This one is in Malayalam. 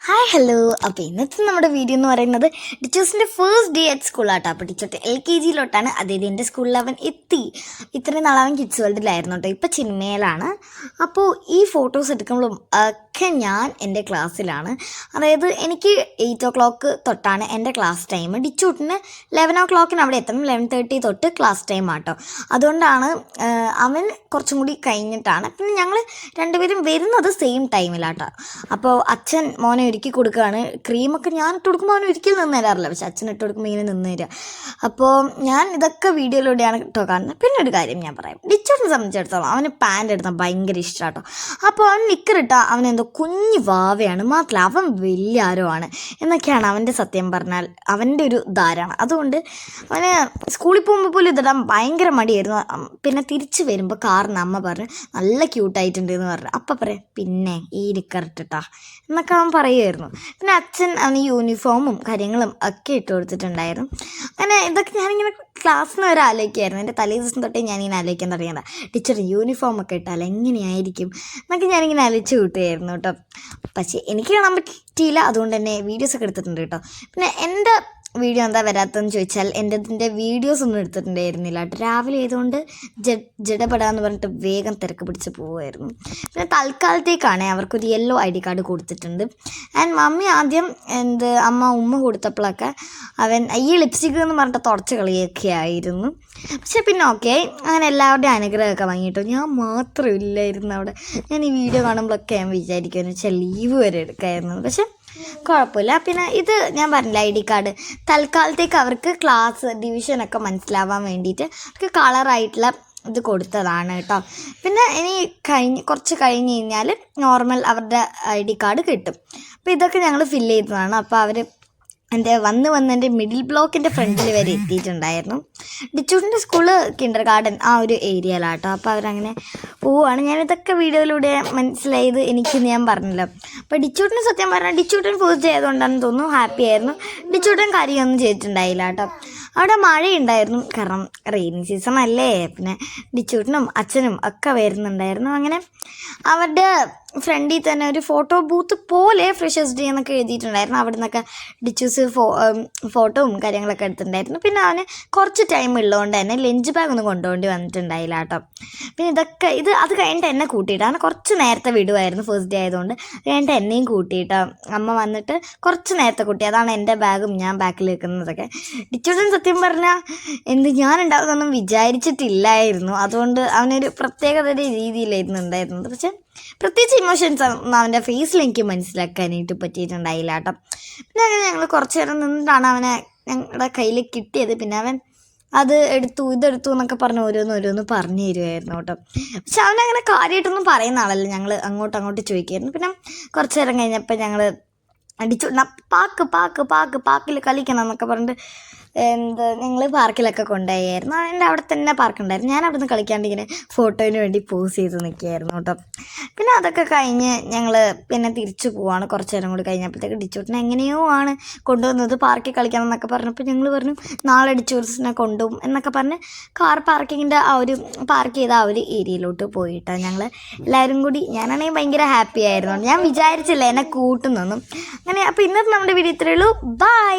Hi hello. അപ്പോൾ ഇന്നത്തെ നമ്മുടെ വീഡിയോ എന്ന് പറയുന്നത് ടീച്ചേഴ്സിൻ്റെ ഫസ്റ്റ് ഡേ അറ്റ് സ്കൂളാട്ടോ. അപ്പോൾ ടീച്ചർ LKG അതായത് എൻ്റെ സ്കൂളിൽ അവൻ എത്തി. ഇത്രയും നാൾ അവൻ കിഡ്സ് വേൾഡിലായിരുന്നു കേട്ടോ. ഇപ്പോൾ ചിന്മയിലാണ്. അപ്പോൾ ഈ ഫോട്ടോസ് എടുക്കുമ്പോഴും ഒക്കെ ഞാൻ എൻ്റെ ക്ലാസ്സിലാണ്. അതായത് എനിക്ക് 8 o'clock തൊട്ടാണ് എൻ്റെ ക്ലാസ് ടൈം. ഡിച്ചൂട്ടിന് 11 o'clock അവിടെ എത്തണം. 11:30 തൊട്ട് ക്ലാസ് ടൈം ആട്ടോ. അതുകൊണ്ടാണ് അവൻ കുറച്ചും കൂടി കഴിഞ്ഞിട്ടാണ്. പിന്നെ ഞങ്ങൾ രണ്ടുപേരും വരുന്നത് സെയിം ടൈമിലാട്ടോ. അപ്പോൾ അച്ഛൻ മോനെ ഒരുക്കി കൊടുക്കുകയാണ്. ക്രീമൊക്കെ ഞാൻ ഇട്ട് കൊടുക്കുമ്പോൾ അവൻ ഒരിക്കലും നിന്ന് തരാറില്ല, പക്ഷെ അച്ഛൻ ഇട്ട് കൊടുക്കുമ്പോൾ ഇങ്ങനെ നിന്ന് തരിക. അപ്പോൾ ഞാൻ ഇതൊക്കെ വീഡിയോയിലൂടെയാണ് കേട്ടോ കാണുന്നത്. പിന്നെ ഒരു കാര്യം ഞാൻ പറയാം, ഡിച്ചോട്ടിനെ സംബന്ധിച്ചിടത്തോളം അവന് പാൻറ് എടുത്താൽ ഭയങ്കര ഇഷ്ടമാണ് കേട്ടോ. അപ്പോൾ അവൻ നിക്കറിട്ടാൽ അവനെന്തോ കുഞ്ഞു വാവയാണ്, മാത്രമല്ല അവൻ വലിയ ആരോ ആണ് എന്നൊക്കെയാണ് അവൻ്റെ സത്യം പറഞ്ഞാൽ അവൻ്റെ ഒരു ധാരണ. അതുകൊണ്ട് അവന് സ്കൂളിൽ പോകുമ്പോൾ പോലും ഇതിടാൻ ഭയങ്കര മടിയായിരുന്നു. പിന്നെ തിരിച്ച് വരുമ്പോൾ കാറിന് അമ്മ പറഞ്ഞു നല്ല ക്യൂട്ടായിട്ടുണ്ട് എന്ന് പറഞ്ഞു. അപ്പം പറയാം പിന്നെ ഈ നിക്കറിട്ടിട്ടാ എന്നൊക്കെ അവൻ പറയുമായിരുന്നു. പിന്നെ അച്ഛൻ അവന് യൂണിഫോമും കാര്യങ്ങളും ഒക്കെ ഇട്ട് കൊടുത്തിട്ടുണ്ടായിരുന്നു. അങ്ങനെ ഇതൊക്കെ ഞാനിങ്ങനെ ക്ലാസ്സിൽ നിന്ന് വരെ ആലോചിക്കുമായിരുന്നു. എൻ്റെ തലേ ദിവസം തൊട്ടേ ഞാനിങ്ങനെ ആലോചിക്കാൻ തുടങ്ങിയതാണ്, ടീച്ചർ യൂണിഫോമൊക്കെ ഇട്ടാൽ എങ്ങനെയായിരിക്കും എന്നൊക്കെ ഞാനിങ്ങനെ ആലോചിച്ച് കൂട്ടുമായിരുന്നു കേട്ടോ. പക്ഷേ എനിക്ക് കാണാൻ പറ്റിയില്ല, അതുകൊണ്ട് തന്നെ വീഡിയോസൊക്കെ എടുത്തിട്ടുണ്ട് കേട്ടോ. പിന്നെ എൻ്റെ വീഡിയോ എന്താ വരാത്തതെന്ന് ചോദിച്ചാൽ എൻ്റെ വീഡിയോസ് ഒന്നും എടുത്തിട്ടുണ്ടായിരുന്നില്ല കേട്ടോ. രാവിലെ ആയതുകൊണ്ട് ജഡപ്പെടാന്ന് പറഞ്ഞിട്ട് വേഗം തിരക്ക് പിടിച്ച് പോവുമായിരുന്നു. പിന്നെ തൽക്കാലത്തേക്കാണ് അവർക്കൊരു യെല്ലോ ID കാർഡ് കൊടുത്തിട്ടുണ്ട്. ആൻഡ് മമ്മി ആദ്യം ഉമ്മ കൊടുത്തപ്പോഴൊക്കെ അവൻ ഈ ലിപ്സ്റ്റിക്ക് എന്ന് പറഞ്ഞിട്ട് തുടച്ച് കളിയൊക്കെ ആയിരുന്നു. പക്ഷെ പിന്നെ ഓക്കെ, അങ്ങനെ എല്ലാവരുടെയും അനുഗ്രഹമൊക്കെ വാങ്ങിയിട്ടു. ഞാൻ മാത്രമില്ലായിരുന്നു അവിടെ. ഞാൻ ഈ വീഡിയോ കാണുമ്പോഴൊക്കെ ഞാൻ വിചാരിക്കുമെന്ന് വെച്ചാൽ ലീവ് വരെ എടുക്കായിരുന്നു. പക്ഷെ കുഴപ്പമില്ല. പിന്നെ ഇത് ഞാൻ പറഞ്ഞില്ല, ID കാർഡ് തൽക്കാലത്തേക്ക് അവർക്ക് ക്ലാസ് ഡിവിഷനൊക്കെ മനസ്സിലാവാൻ വേണ്ടിയിട്ട് അവർക്ക് കളറായിട്ടുള്ള ഇത് കൊടുത്തതാണ് കേട്ടോ. പിന്നെ ഇനി കുറച്ച് കഴിഞ്ഞ് കഴിഞ്ഞാൽ നോർമൽ അവരുടെ ID കാർഡ് കിട്ടും. അപ്പോൾ ഇതൊക്കെ ഞങ്ങൾ ഫില്ല് ചെയ്തതാണ്. അപ്പോൾ അവർ എൻ്റെ മിഡിൽ ബ്ലോക്കിൻ്റെ ഫ്രണ്ടിൽ വരെ എത്തിയിട്ടുണ്ടായിരുന്നു. ഡിച്ചൂട്ടിൻ്റെ സ്കൂള് കിൻഡർ ഗാർഡൻ ആ ഒരു ഏരിയയിലാട്ടോ. അപ്പോൾ അവരങ്ങനെ പോവുകയാണ്. ഞാനിതൊക്കെ വീഡിയോയിലൂടെ മനസ്സിലായത് എനിക്ക് ഞാൻ പറഞ്ഞല്ലോ. അപ്പോൾ ഡിച്ചൂട്ടിന് സത്യം പറഞ്ഞാൽ ഡിച്ചൂട്ടൻ ഫസ്റ്റ് ചെയ്തുകൊണ്ടാണെന്ന് തോന്നുന്നു ഹാപ്പി ആയിരുന്നു. ഡിച്ചൂട്ടൻ കാര്യമൊന്നും ചെയ്തിട്ടുണ്ടായില്ല കേട്ടോ. അവിടെ മഴയുണ്ടായിരുന്നു, കാരണം റെയിനി സീസൺ അല്ലേ. പിന്നെ ഡിച്ചൂട്ടനും അച്ഛനും ഒക്കെ വരുന്നുണ്ടായിരുന്നു. അങ്ങനെ അവരുടെ ഫ്രണ്ടിൽ തന്നെ ഒരു ഫോട്ടോ ബൂത്ത് പോലെ ഫ്രഷേഴ്സ് ഡേ എന്നൊക്കെ എഴുതിയിട്ടുണ്ടായിരുന്നു. അവിടെ നിന്നൊക്കെ ഡിച്ചൂസ് ഫോട്ടോയും കാര്യങ്ങളൊക്കെ എടുത്തിട്ടുണ്ടായിരുന്നു. പിന്നെ അവന് കുറച്ച് ടൈം ഉള്ളതുകൊണ്ട് തന്നെ ലഞ്ച് ബാഗ് ഒന്നും കൊണ്ടുപോകേണ്ടി വന്നിട്ടുണ്ടായില്ല കേട്ടോ. പിന്നെ അത് കഴിഞ്ഞിട്ട് എന്നെ കൂട്ടിയിട്ടാണ്, കുറച്ച് നേരത്തെ വിടുമായിരുന്നു ഫസ്റ്റ് ഡേ ആയതുകൊണ്ട്. കഴിഞ്ഞിട്ട് എന്നെയും കൂട്ടിയിട്ടോ അമ്മ വന്നിട്ട് കുറച്ച് നേരത്തെ കൂട്ടി. അതാണ് എൻ്റെ ബാഗും ഞാൻ ബാക്കിൽ വെക്കുന്നതൊക്കെ. ഡിച്ചൂട്ടൻ സത്യം പറഞ്ഞാൽ ഞാൻ ഉണ്ടാകുന്നൊന്നും വിചാരിച്ചിട്ടില്ലായിരുന്നു. അതുകൊണ്ട് അവനൊരു പ്രത്യേകത രീതിയിലായിരുന്നു ഉണ്ടായിരുന്നത്. പക്ഷെ പ്രത്യേകിച്ച് ഇമോഷൻസ് ഒന്നും അവൻ്റെ ഫേസിൽ എനിക്ക് മനസ്സിലാക്കാനായിട്ട് പറ്റിയിട്ടുണ്ടായില്ല കേട്ടോ. പിന്നെ അങ്ങനെ ഞങ്ങൾ കുറച്ച് നേരം നിന്നിട്ടാണ് അവനെ ഞങ്ങളുടെ കയ്യിൽ കിട്ടിയത്. പിന്നെ അവൻ അത് ഇതെടുത്തു എന്നൊക്കെ പറഞ്ഞ് ഓരോന്ന് പറഞ്ഞു തരുമായിരുന്നു കേട്ടോ. പക്ഷെ അവനങ്ങനെ കാര്യമായിട്ടൊന്നും പറയുന്ന ആളല്ല. ഞങ്ങൾ അങ്ങോട്ട് ചോദിക്കുമായിരുന്നു. പിന്നെ കുറച്ച് നേരം കഴിഞ്ഞപ്പോൾ ഞങ്ങൾ അടിച്ചു പാക്കിൽ കളിക്കണം എന്നൊക്കെ പറഞ്ഞിട്ട് ഞങ്ങൾ പാർക്കിലൊക്കെ കൊണ്ടുപോയായിരുന്നു. എൻ്റെ അവിടെ തന്നെ പാർക്കുണ്ടായിരുന്നു. ഞാൻ അവിടെ നിന്ന് കളിക്കാണ്ട് ഇങ്ങനെ ഫോട്ടോയിന് വേണ്ടി പോസ് ചെയ്ത് നിൽക്കുകയായിരുന്നു കേട്ടോ. പിന്നെ അതൊക്കെ കഴിഞ്ഞ് ഞങ്ങൾ പിന്നെ തിരിച്ചു പോവാണ്. കുറച്ച് നേരം കൂടി കഴിഞ്ഞപ്പോഴത്തേക്ക് ഡിച്ചൂട്ടിനെ എങ്ങനെയോ ആണ് കൊണ്ടുവന്നത് പാർക്കിൽ കളിക്കണം എന്നൊക്കെ പറഞ്ഞപ്പോൾ ഞങ്ങൾ പറഞ്ഞു നാളെ ഡിച്ചൂസിനെ കൊണ്ടുപോകും എന്നൊക്കെ പറഞ്ഞ് കാർ പാർക്കിങ്ങിൻ്റെ പാർക്ക് ചെയ്ത ആ ഒരു ഏരിയയിലോട്ട് പോയിട്ടാണ് ഞങ്ങൾ എല്ലാവരും കൂടി. ഞാനാണെങ്കിൽ ഭയങ്കര ഹാപ്പി ആയിരുന്നു. ഞാൻ വിചാരിച്ചില്ല എന്നെ കൂട്ടുന്നൊന്നും. അങ്ങനെ അപ്പോൾ ഇന്നത്തെ നമ്മുടെ വീഡിയോ ഇത്രയേ ഉള്ളൂ. ബൈ.